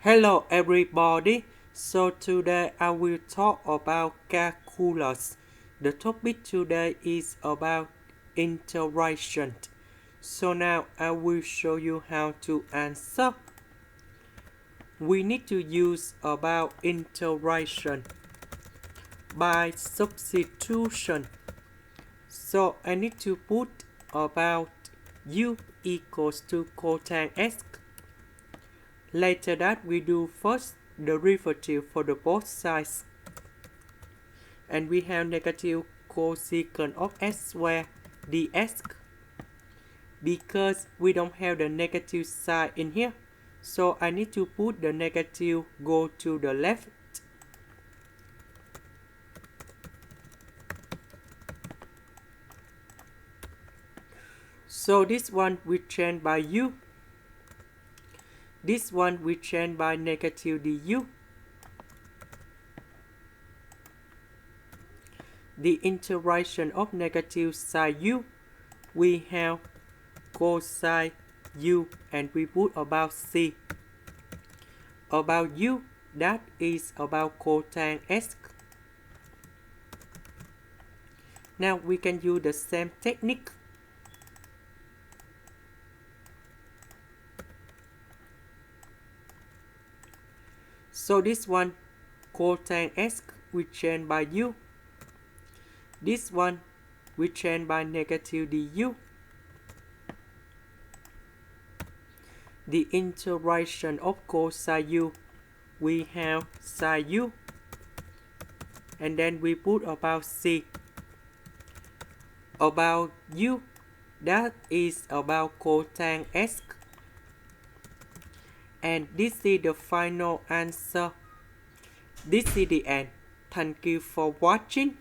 Hello everybody, so today I will talk about calculus. The topic today is about integration. So now I will show you how to answer. We need to use about integration by substitution. So I need to put about u equals to cotx x. Later that we do first derivative for the both sides. And we have negative cosecant of s squared dx. Because we don't have the negative sign in here, so I need to put the negative go to the left. So this one we change by u. This one we change by negative du. The integration of negative sine u, we have cosine u and we put about c. About u, that is about cotangent x. Now we can use the same technique. So this one cotangent x we change by u. This one we change by negative du. The integration of cosine u, we have sine u. And then we put about c. About u, that is about cotangent x. And this is the final answer. This is the end. Thank you for watching.